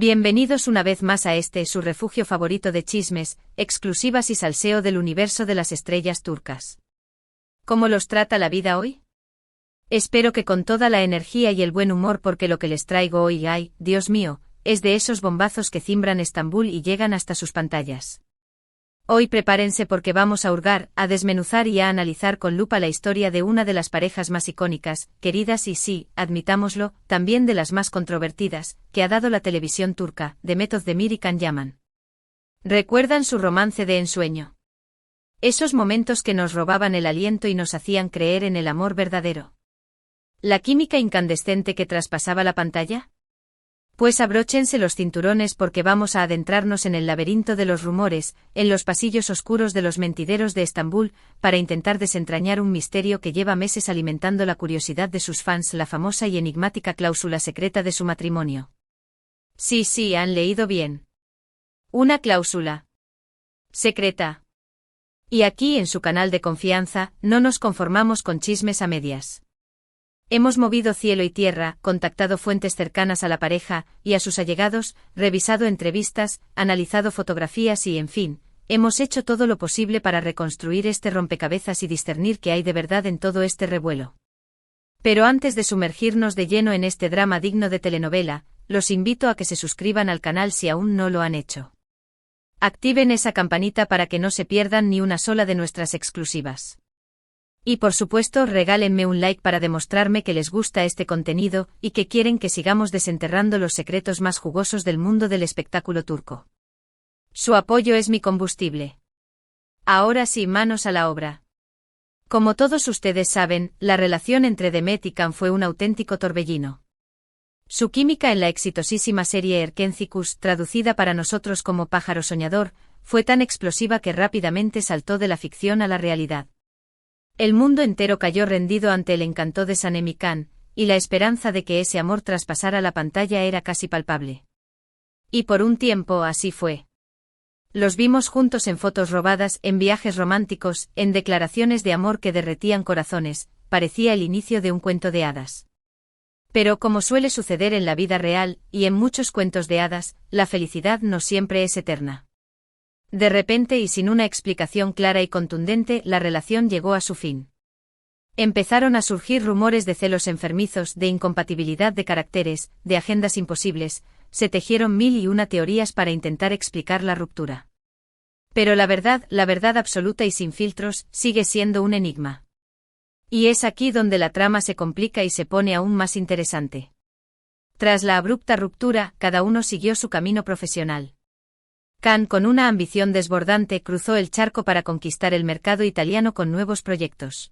Bienvenidos una vez más a su refugio favorito de chismes, exclusivas y salseo del universo de las estrellas turcas. ¿Cómo los trata la vida hoy? Espero que con toda la energía y el buen humor, porque lo que les traigo hoy, ay, Dios mío, es de esos bombazos que cimbran Estambul y llegan hasta sus pantallas. Hoy prepárense porque vamos a hurgar, a desmenuzar y a analizar con lupa la historia de una de las parejas más icónicas, queridas y sí, admitámoslo, también de las más controvertidas, que ha dado la televisión turca, Demet Özdemir y Can Yaman. ¿Recuerdan su romance de ensueño? Esos momentos que nos robaban el aliento y nos hacían creer en el amor verdadero. ¿La química incandescente que traspasaba la pantalla? Pues abróchense los cinturones porque vamos a adentrarnos en el laberinto de los rumores, en los pasillos oscuros de los mentideros de Estambul, para intentar desentrañar un misterio que lleva meses alimentando la curiosidad de sus fans, la famosa y enigmática cláusula secreta de su matrimonio. Sí, han leído bien. Una cláusula secreta. Y aquí en su canal de confianza, no nos conformamos con chismes a medias. Hemos movido cielo y tierra, contactado fuentes cercanas a la pareja y a sus allegados, revisado entrevistas, analizado fotografías y, en fin, hemos hecho todo lo posible para reconstruir este rompecabezas y discernir qué hay de verdad en todo este revuelo. Pero antes de sumergirnos de lleno en este drama digno de telenovela, los invito a que se suscriban al canal si aún no lo han hecho. Activen esa campanita para que no se pierdan ni una sola de nuestras exclusivas. Y por supuesto regálenme un like para demostrarme que les gusta este contenido y que quieren que sigamos desenterrando los secretos más jugosos del mundo del espectáculo turco. Su apoyo es mi combustible. Ahora sí, manos a la obra. Como todos ustedes saben, la relación entre Demet y Can fue un auténtico torbellino. Su química en la exitosísima serie Erkencikus, traducida para nosotros como Pájaro Soñador, fue tan explosiva que rápidamente saltó de la ficción a la realidad. El mundo entero cayó rendido ante el encanto de Sanem y Can, y la esperanza de que ese amor traspasara la pantalla era casi palpable. Y por un tiempo así fue. Los vimos juntos en fotos robadas, en viajes románticos, en declaraciones de amor que derretían corazones, parecía el inicio de un cuento de hadas. Pero como suele suceder en la vida real, y en muchos cuentos de hadas, la felicidad no siempre es eterna. De repente y sin una explicación clara y contundente, la relación llegó a su fin. Empezaron a surgir rumores de celos enfermizos, de incompatibilidad de caracteres, de agendas imposibles, se tejieron mil y una teorías para intentar explicar la ruptura. Pero la verdad absoluta y sin filtros, sigue siendo un enigma. Y es aquí donde la trama se complica y se pone aún más interesante. Tras la abrupta ruptura, cada uno siguió su camino profesional. Can, con una ambición desbordante, cruzó el charco para conquistar el mercado italiano con nuevos proyectos.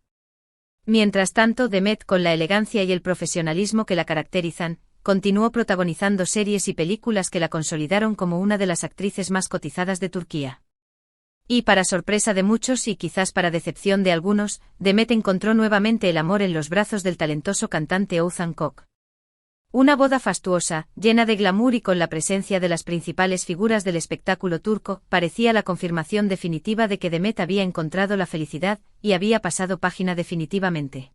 Mientras tanto, Demet, con la elegancia y el profesionalismo que la caracterizan, continuó protagonizando series y películas que la consolidaron como una de las actrices más cotizadas de Turquía. Y para sorpresa de muchos y quizás para decepción de algunos, Demet encontró nuevamente el amor en los brazos del talentoso cantante Oğuzhan Koç. Una boda fastuosa, llena de glamour y con la presencia de las principales figuras del espectáculo turco, parecía la confirmación definitiva de que Demet había encontrado la felicidad y había pasado página definitivamente.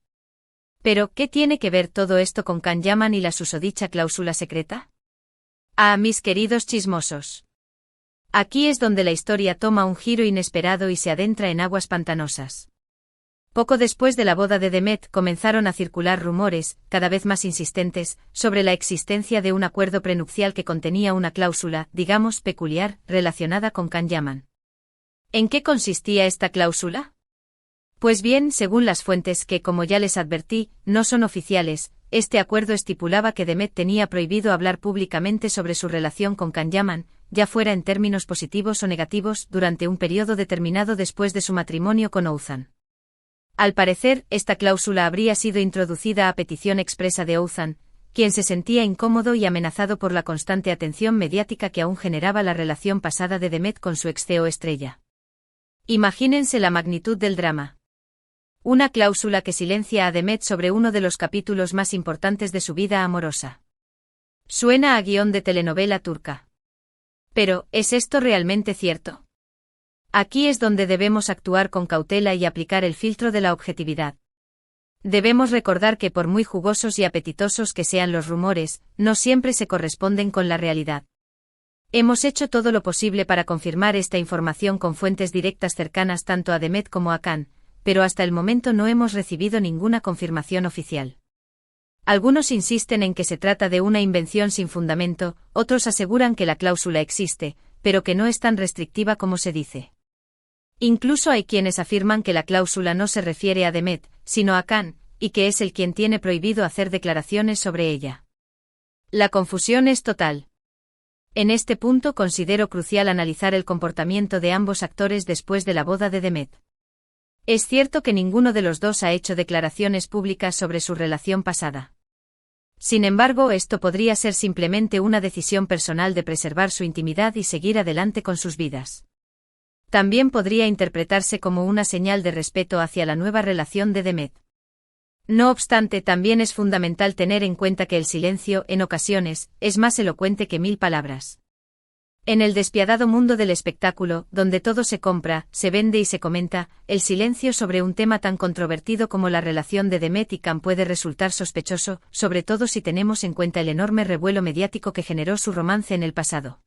Pero, ¿qué tiene que ver todo esto con Can Yaman y la susodicha cláusula secreta? Ah, mis queridos chismosos. Aquí es donde la historia toma un giro inesperado y se adentra en aguas pantanosas. Poco después de la boda de Demet comenzaron a circular rumores, cada vez más insistentes, sobre la existencia de un acuerdo prenupcial que contenía una cláusula, digamos, peculiar, relacionada con Can Yaman. ¿En qué consistía esta cláusula? Pues bien, según las fuentes que, como ya les advertí, no son oficiales, este acuerdo estipulaba que Demet tenía prohibido hablar públicamente sobre su relación con Can Yaman, ya fuera en términos positivos o negativos, durante un periodo determinado después de su matrimonio con Oğuzhan. Al parecer, esta cláusula habría sido introducida a petición expresa de Oğuzhan, quien se sentía incómodo y amenazado por la constante atención mediática que aún generaba la relación pasada de Demet con su ex CEO estrella. Imagínense la magnitud del drama. Una cláusula que silencia a Demet sobre uno de los capítulos más importantes de su vida amorosa. Suena a guión de telenovela turca. Pero, ¿es esto realmente cierto? Aquí es donde debemos actuar con cautela y aplicar el filtro de la objetividad. Debemos recordar que por muy jugosos y apetitosos que sean los rumores, no siempre se corresponden con la realidad. Hemos hecho todo lo posible para confirmar esta información con fuentes directas cercanas tanto a Demet como a Khan, pero hasta el momento no hemos recibido ninguna confirmación oficial. Algunos insisten en que se trata de una invención sin fundamento, otros aseguran que la cláusula existe, pero que no es tan restrictiva como se dice. Incluso hay quienes afirman que la cláusula no se refiere a Demet, sino a Khan, y que es él quien tiene prohibido hacer declaraciones sobre ella. La confusión es total. En este punto considero crucial analizar el comportamiento de ambos actores después de la boda de Demet. Es cierto que ninguno de los dos ha hecho declaraciones públicas sobre su relación pasada. Sin embargo, esto podría ser simplemente una decisión personal de preservar su intimidad y seguir adelante con sus vidas. También podría interpretarse como una señal de respeto hacia la nueva relación de Demet. No obstante, también es fundamental tener en cuenta que el silencio, en ocasiones, es más elocuente que 1000 palabras. En el despiadado mundo del espectáculo, donde todo se compra, se vende y se comenta, el silencio sobre un tema tan controvertido como la relación de Demet y Khan puede resultar sospechoso, sobre todo si tenemos en cuenta el enorme revuelo mediático que generó su romance en el pasado.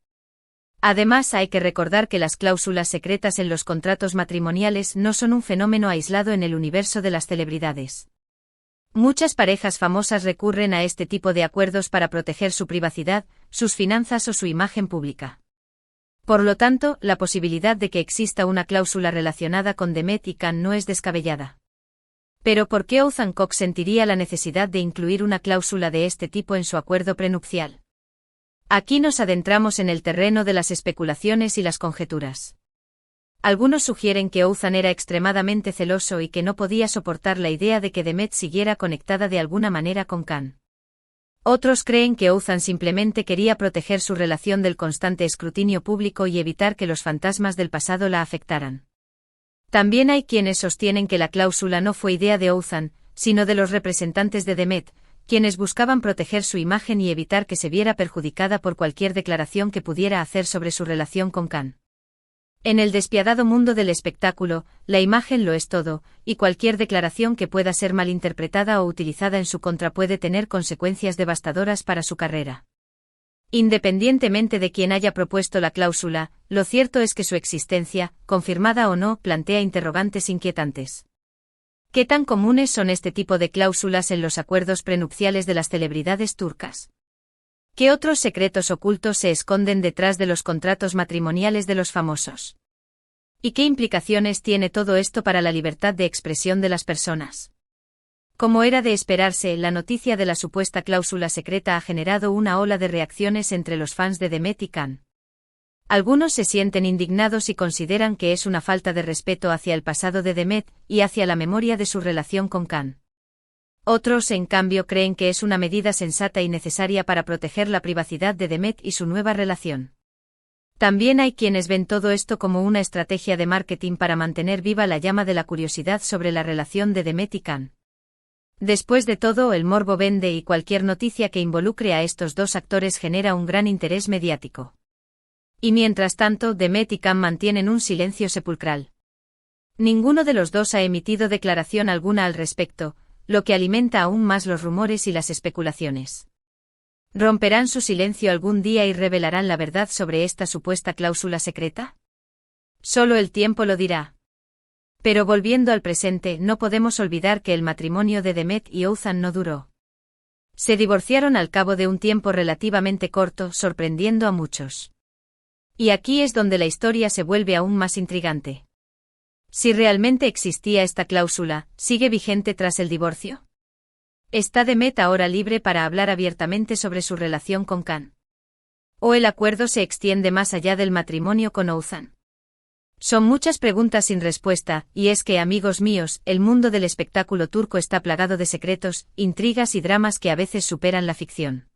Además, hay que recordar que las cláusulas secretas en los contratos matrimoniales no son un fenómeno aislado en el universo de las celebridades. Muchas parejas famosas recurren a este tipo de acuerdos para proteger su privacidad, sus finanzas o su imagen pública. Por lo tanto, la posibilidad de que exista una cláusula relacionada con Demet y Khan no es descabellada. Pero ¿por qué Othman Cox sentiría la necesidad de incluir una cláusula de este tipo en su acuerdo prenupcial? Aquí nos adentramos en el terreno de las especulaciones y las conjeturas. Algunos sugieren que Othman era extremadamente celoso y que no podía soportar la idea de que Demet siguiera conectada de alguna manera con Khan. Otros creen que Othman simplemente quería proteger su relación del constante escrutinio público y evitar que los fantasmas del pasado la afectaran. También hay quienes sostienen que la cláusula no fue idea de Othman, sino de los representantes de Demet, quienes buscaban proteger su imagen y evitar que se viera perjudicada por cualquier declaración que pudiera hacer sobre su relación con Khan. En el despiadado mundo del espectáculo, la imagen lo es todo, y cualquier declaración que pueda ser malinterpretada o utilizada en su contra puede tener consecuencias devastadoras para su carrera. Independientemente de quién haya propuesto la cláusula, lo cierto es que su existencia, confirmada o no, plantea interrogantes inquietantes. ¿Qué tan comunes son este tipo de cláusulas en los acuerdos prenupciales de las celebridades turcas? ¿Qué otros secretos ocultos se esconden detrás de los contratos matrimoniales de los famosos? ¿Y qué implicaciones tiene todo esto para la libertad de expresión de las personas? Como era de esperarse, la noticia de la supuesta cláusula secreta ha generado una ola de reacciones entre los fans de Demet y Khan. Algunos se sienten indignados y consideran que es una falta de respeto hacia el pasado de Demet y hacia la memoria de su relación con Khan. Otros, en cambio, creen que es una medida sensata y necesaria para proteger la privacidad de Demet y su nueva relación. También hay quienes ven todo esto como una estrategia de marketing para mantener viva la llama de la curiosidad sobre la relación de Demet y Khan. Después de todo, el morbo vende y cualquier noticia que involucre a estos dos actores genera un gran interés mediático. Y mientras tanto, Demet y Khan mantienen un silencio sepulcral. Ninguno de los dos ha emitido declaración alguna al respecto, lo que alimenta aún más los rumores y las especulaciones. ¿Romperán su silencio algún día y revelarán la verdad sobre esta supuesta cláusula secreta? Solo el tiempo lo dirá. Pero volviendo al presente, no podemos olvidar que el matrimonio de Demet y Othman no duró. Se divorciaron al cabo de un tiempo relativamente corto, sorprendiendo a muchos. Y aquí es donde la historia se vuelve aún más intrigante. Si realmente existía esta cláusula, ¿sigue vigente tras el divorcio? ¿Está Demet ahora libre para hablar abiertamente sobre su relación con Khan? ¿O el acuerdo se extiende más allá del matrimonio con Othman? Son muchas preguntas sin respuesta, y es que, amigos míos, el mundo del espectáculo turco está plagado de secretos, intrigas y dramas que a veces superan la ficción.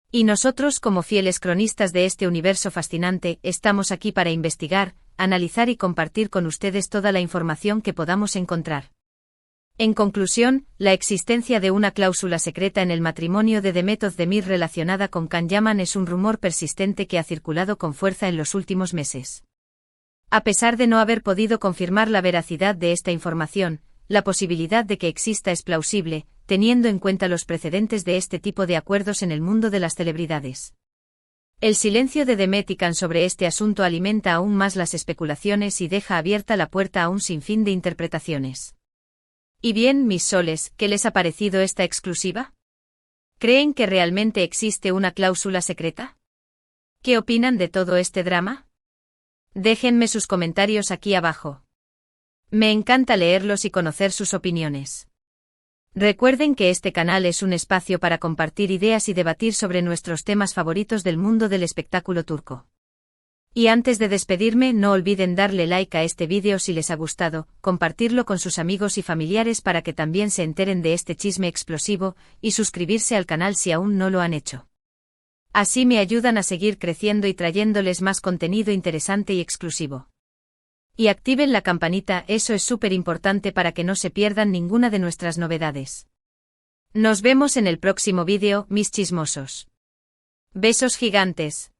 Y nosotros, como fieles cronistas de este universo fascinante, estamos aquí para investigar, analizar y compartir con ustedes toda la información que podamos encontrar. En conclusión, la existencia de una cláusula secreta en el matrimonio de Demet Özdemir relacionada con Can Yaman es un rumor persistente que ha circulado con fuerza en los últimos meses. A pesar de no haber podido confirmar la veracidad de esta información, la posibilidad de que exista es plausible, teniendo en cuenta los precedentes de este tipo de acuerdos en el mundo de las celebridades. El silencio de Demetican sobre este asunto alimenta aún más las especulaciones y deja abierta la puerta a un sinfín de interpretaciones. Y bien, mis soles, ¿qué les ha parecido esta exclusiva? ¿Creen que realmente existe una cláusula secreta? ¿Qué opinan de todo este drama? Déjenme sus comentarios aquí abajo. Me encanta leerlos y conocer sus opiniones. Recuerden que este canal es un espacio para compartir ideas y debatir sobre nuestros temas favoritos del mundo del espectáculo turco. Y antes de despedirme, no olviden darle like a este vídeo si les ha gustado, compartirlo con sus amigos y familiares para que también se enteren de este chisme explosivo, y suscribirse al canal si aún no lo han hecho. Así me ayudan a seguir creciendo y trayéndoles más contenido interesante y exclusivo. Y activen la campanita, eso es súper importante para que no se pierdan ninguna de nuestras novedades. Nos vemos en el próximo vídeo, mis chismosos. Besos gigantes.